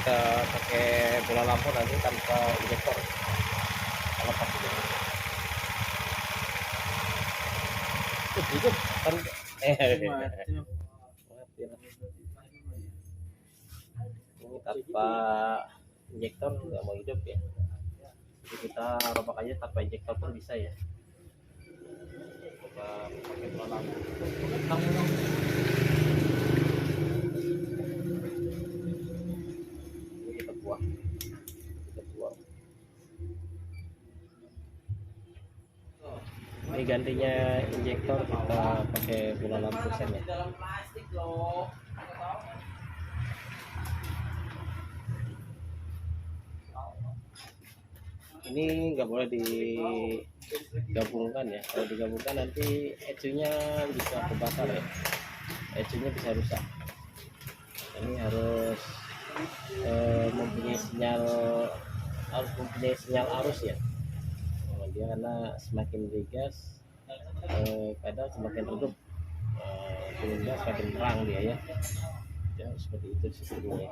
kita pakai bola lampu nanti tanpa injektor. Lepas dulu. Hidup kan mati lah. Ini tanpa injektor nggak mau hidup ya. Jadi kita robek aja tanpa injektor pun bisa ya. Coba pakai bola lampu. Ini kita buang. Ini gantinya injektor, kita pakai bola lampu sen ya. Ini nggak boleh digabungkan ya. Kalau digabungkan nanti ECU-nya bisa kebakar ya. ECU-nya bisa rusak. Ini harus mempunyai sinyal arus ya. Dia karena semakin digas kadang semakin redup, sehingga semakin terang dia ya. Ya seperti itu sistemnya.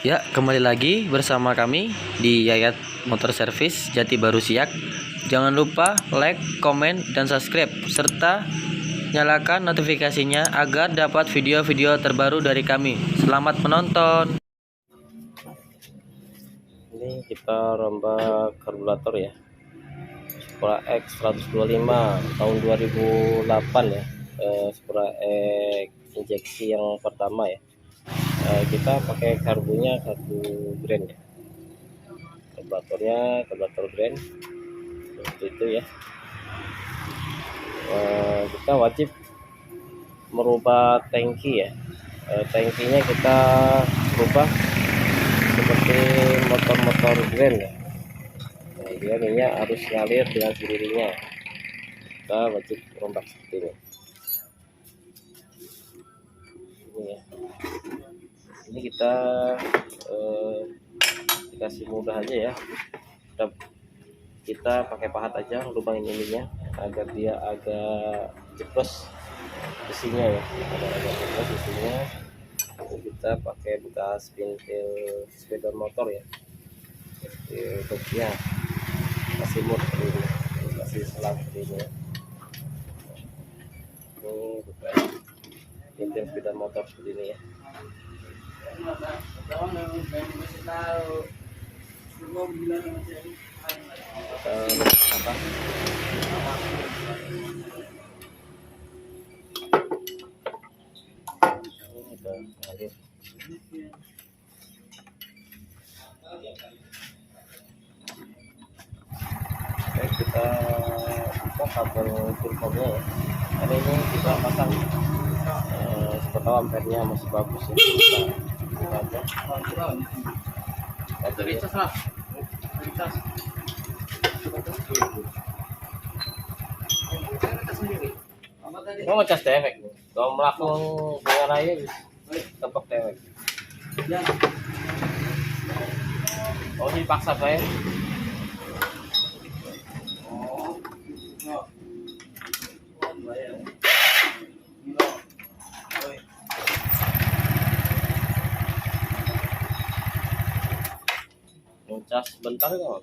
Ya, kembali lagi bersama kami di Yayat Motor Service Jati Baru Siak. Jangan lupa like, komen, dan subscribe serta nyalakan notifikasinya agar dapat video-video terbaru dari kami. Selamat menonton. Ini kita rombak karburator ya, Supra X 125 tahun 2008 ya, Supra X injeksi yang pertama ya. Kita pakai karbunya karbu Grand ya, karburator Grand seperti itu ya. Kita wajib merubah tangki ya. Tangkinya kita rubah seperti motor-motor Grand ya. Nah, dia minyak harus ngalir dengan sendirinya. Kita wajib rombak seperti ini. Ini ya. Ini kita dikasih mudah aja ya. Kita pakai pahat aja lubang ininya agar dia agak jeplos besinya ya, agak jeplos besinya. Kita pakai bekas pintil sepeda motor ya, bentuknya kasih mut ini, kasih selang ini ya. Ini bekas pintil sepeda motor seperti ini ya. Apa? Oke, kita buka kabel turbonya ya. Hari ini kita pasang seperti ampernya masih bagus ya. Kita aja. Mau ngecas dewek. Kalau melakukan dengan aja tepuk dewek. Oh, dipaksa saya. Ngecas bentar kok.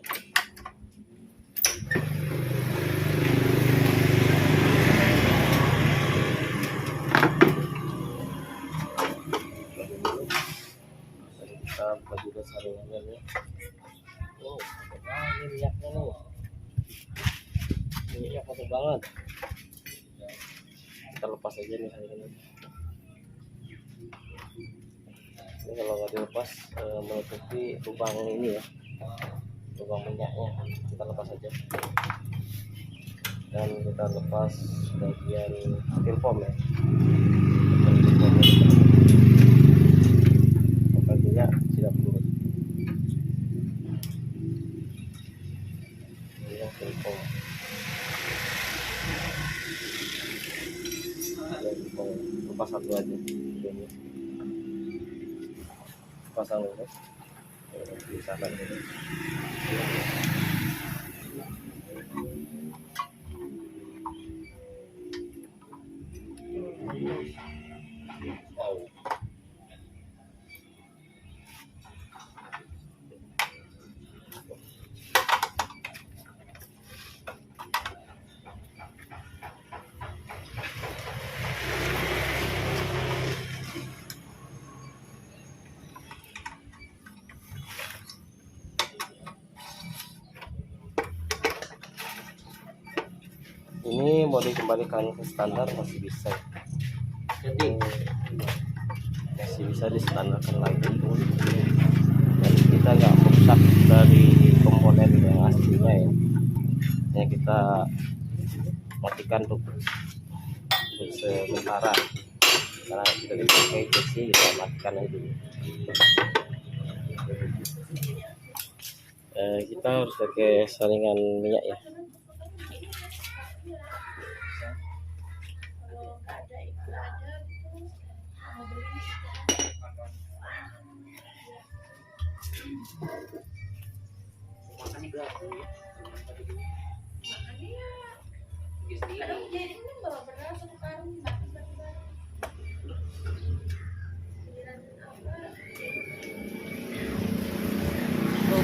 Kita buka juga saringannya nih. Oh, ini minyaknya nih. Minyaknya kotor banget. Kita lepas aja nih saringannya. Ini kalau nggak dilepas menutupi lubang ini ya, lubang minyaknya. Kita lepas aja. Dan kita lepas bagian filpom ya. Minyak tidak turun. Ini filpom. Lepas satu aja. Pasang dulu di sana dulu. Ini mau dikembalikan ke standar masih bisa. Jadi masih bisa distandarkan lagi. Dan kita nggak merusak dari komponen yang aslinya ya. Hanya kita matikan untuk sementara. Karena kita dipakai jadi kita matikan aja dulu. Kita harus pakai saringan minyak ya.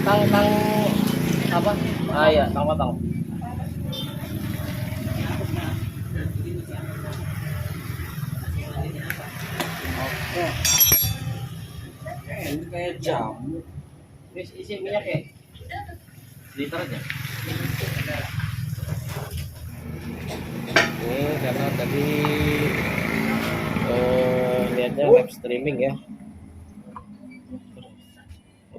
Tang apa? Ah ya, tang matang. Oke. Ini kayak jamu. Isi minyak ya? Liter aja. Ini karena tadi lihatnya live streaming ya.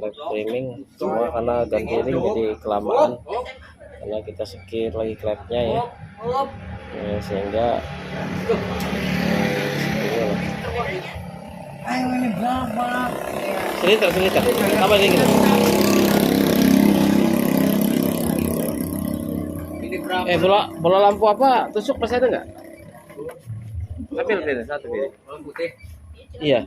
Live streaming cuma karena ganti ring jadi kelamaan. Karena kita sekir lagi clapnya ya. Sehingga seliter apa ini gitu. Bola lampu apa tusuk masih ada nggak? Ambil pilih satu pilih. Putih. Iya.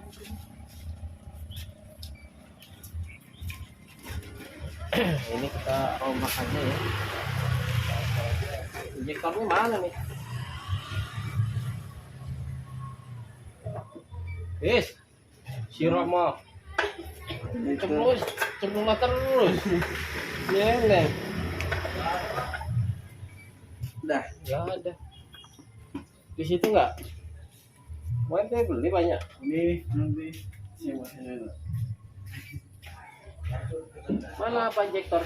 Ini kita rombak aja ya. Injektornya mana nih? Yes. Sirop mah. Cemplung terus. Neng. Udah, ya ada. Di situ enggak? Mau ente beli banyak. Ini nanti siapa saya. Mana apa injektor?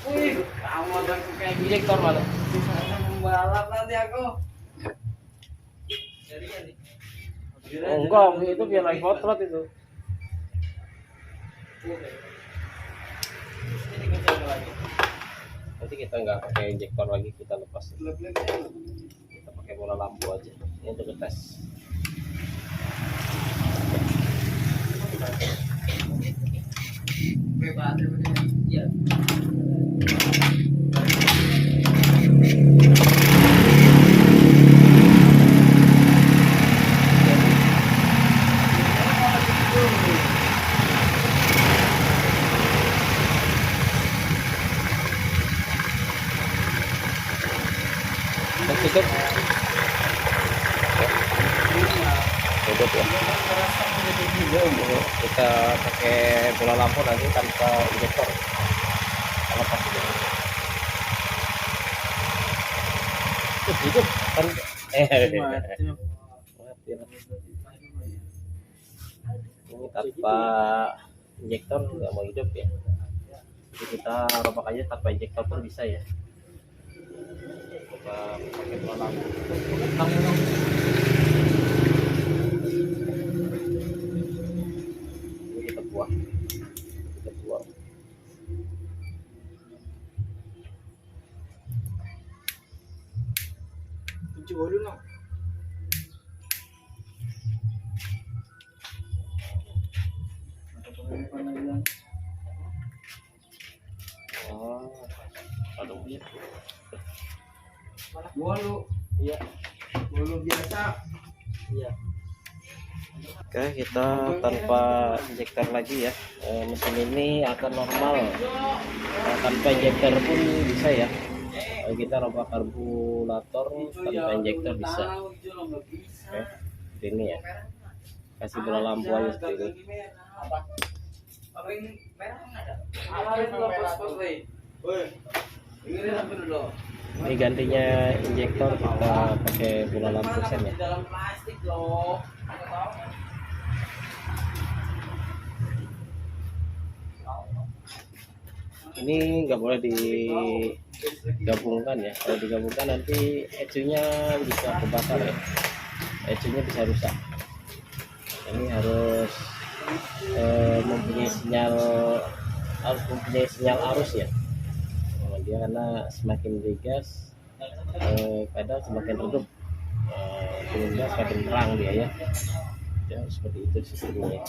Wih, kamu ada kayak injektor mana? Membalap nanti aku. Oh, enggak, itu biar lagi kotrot itu. Nanti kita nggak pakai injektor lagi, kita lepas. Kita pakai bola lampu aja. Ini untuk ngetes. Ya. Tutup ya. Kita pakai bola lampu nanti tanpa injektor. Lepas itu. Hidup kan? Ini tanpa injektor nggak mau hidup ya. Jadi kita robek aja tanpa injektor pun bisa ya. Coba pakai bola lampu. Ini kita buang. Coba dulu lah. Oh, aduh. Bolu, iya. Bolu biasa. Iya. Oke, kita tanpa injektor lagi ya. Mesin ini akan normal. Tanpa injektor pun bisa ya. Kita rubah karburator tanpa injektor bisa. Oke, ini ya. Kasih bola lampu aja seperti ini. Ini gantinya injektor, kita pakai bola lampu sen ya. Ini nggak boleh digabungkan ya. Kalau digabungkan nanti ECU-nya bisa kebakar ya. ECU-nya bisa rusak. Ini harus mempunyai sinyal arus ya. Dia karena semakin digas kadang semakin redup, sehingga semakin terang dia ya. Ya seperti itu sistemnya.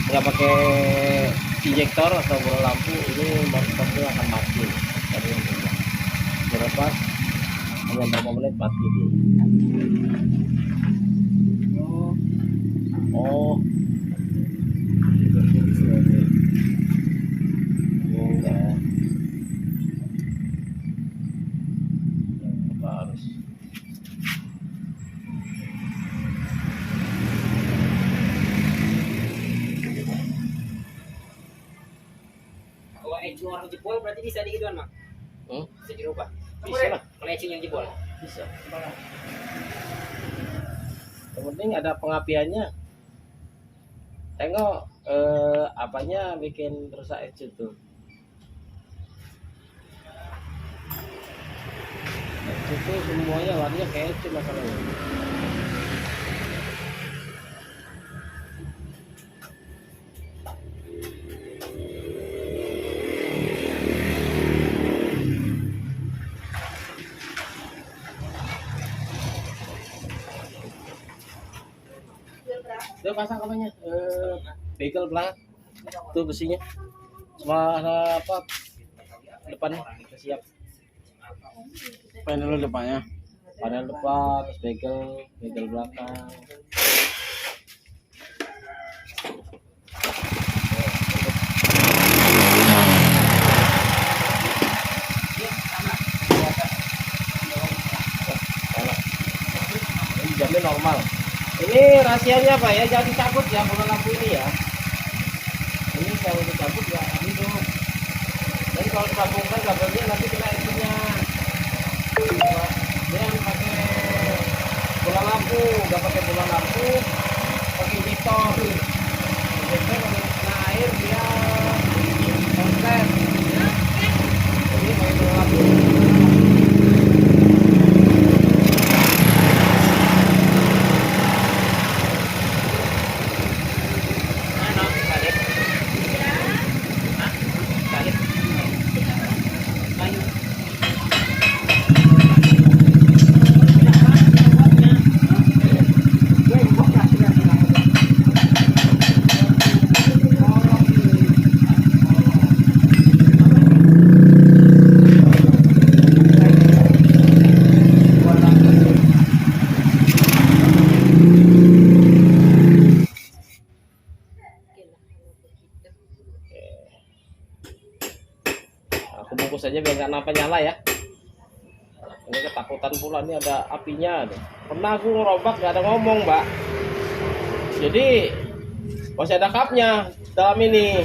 Nggak pakai injektor atau bola lampu, ini motornya akan mati. Jadi berapa hanya berapa menit mati dia. Oh enggak harus. Kalau ECU orang jebol berarti bisa digituan, Mak? Bisa dirubah. Bisa lah, Kalau ECU yang jebol. bisa. Yang penting ada pengapiannya. Tengok apanya bikin rusak ECU tuh. ECU tuh semuanya warnanya kayak ECU masalahnya. Udah pasang apanya? Begal belakang. Tuh besinya. Cuma ada apa? Depannya siap. Panel depannya. Panel depan, terus begal belakang. Ini jamnya normal. Ini rahasianya apa ya? Jangan dicabut ya bola lampu ini ya. Ini kalau dicabut ya ini tuh. Dan kalau disambungkan kabelnya nanti kena ECU-nya. Dia pakai bola lampu, nggak pakai bola lampu, pakai injektor. Injektor kalau kena air dia konslet. Jadi pakai bola lampu. Aku bungkus aja biar nggak nampak nyala ya. Ini ketakutan pula, ini ada apinya. Pernah aku ngerobak nggak ada ngomong, Mbak. Jadi masih ada kapnya dalam ini.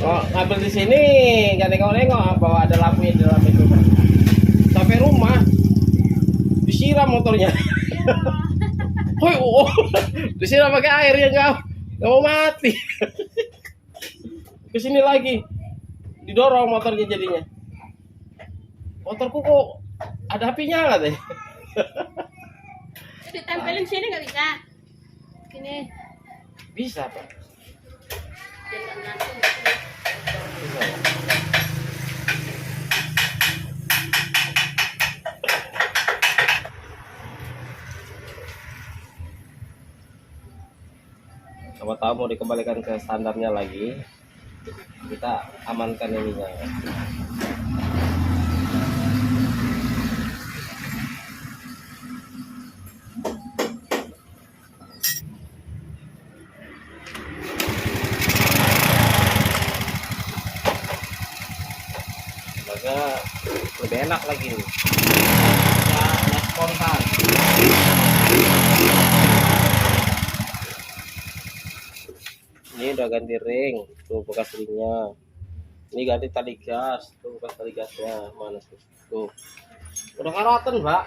Oh, ngambil di sini nggak nengok-nengok bahwa ada lampunya di dalam itu. Sampai rumah disiram motornya. Woi, oh, disiram pakai air ya nggak mau mati. Kesini lagi, didorong motornya jadinya. Motorku kok ada apinya nggak deh? Ditempelin sini nggak bisa. Gini. Bisa Pak. Jangan langsung. Bisa, ya? Sama tahu mau dikembalikan ke standarnya lagi, kita amankan ininya. Semoga lebih enak lagi nih. Ya, spontan. Ini udah ganti ring, tuh bekas ringnya. Ini ganti tali gas, tuh bekas tali gasnya. Mana sih? Tuh. Udah karotan, Mbak.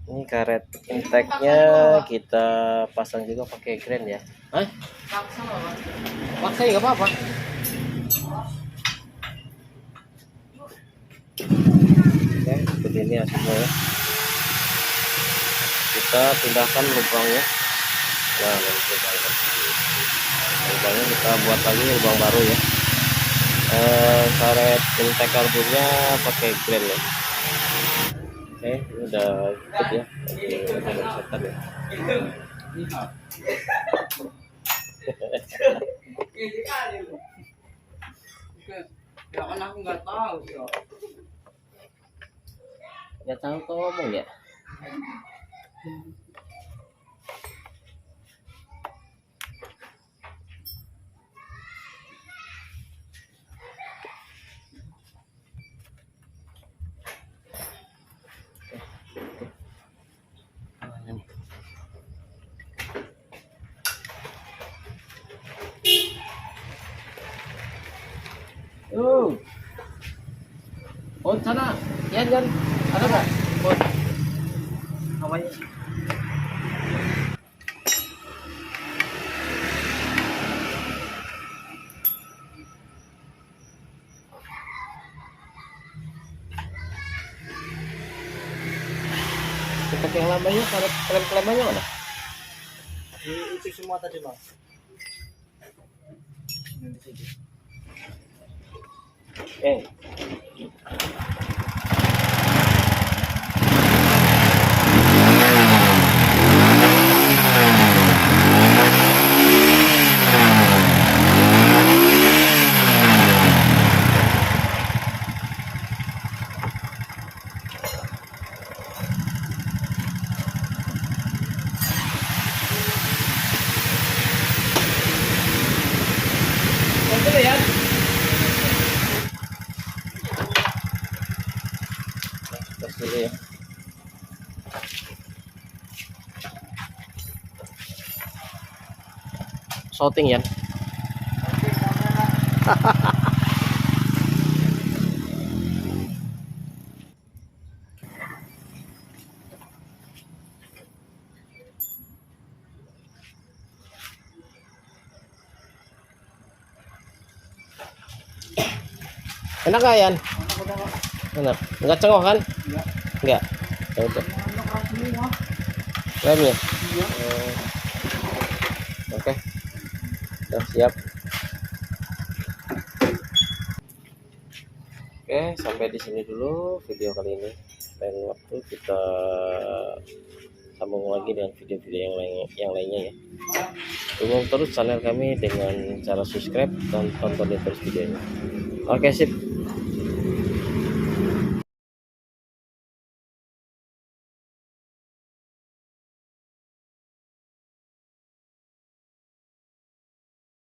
Ini karet intake-nya kita pasang juga pakai grand ya. Hah? Paksa nggak apa-apa. Oke, seperti ini hasilnya ya. Kita pindahkan lubangnya. Nah, lubangnya kita buat lagi lubang baru ya. Karet intake karbonnya pakai grand ya. Oke, ini udah ikut ya. Udah setan ya. Ya kan aku nggak tahu ya. Nggak tahu kok ngomong ya. Oh, sana, Yan, ada nggak? Oh, namanya. Kita yang lamanya, ada klem-klemannya mana? Itu semua tadi Bang. Betul ya? Tes dulu ya. Shooting ya. Enak gak Yan? Enak. Enggak cengok kan? Enggak. Ya udah. Remnya. Oke. Udah siap. Oke, sampai di sini dulu video kali ini. Lain waktu kita sambung lagi dengan video-video yang lainnya ya. Dukung terus channel kami dengan cara subscribe dan tonton terus videonya. Oke, sip.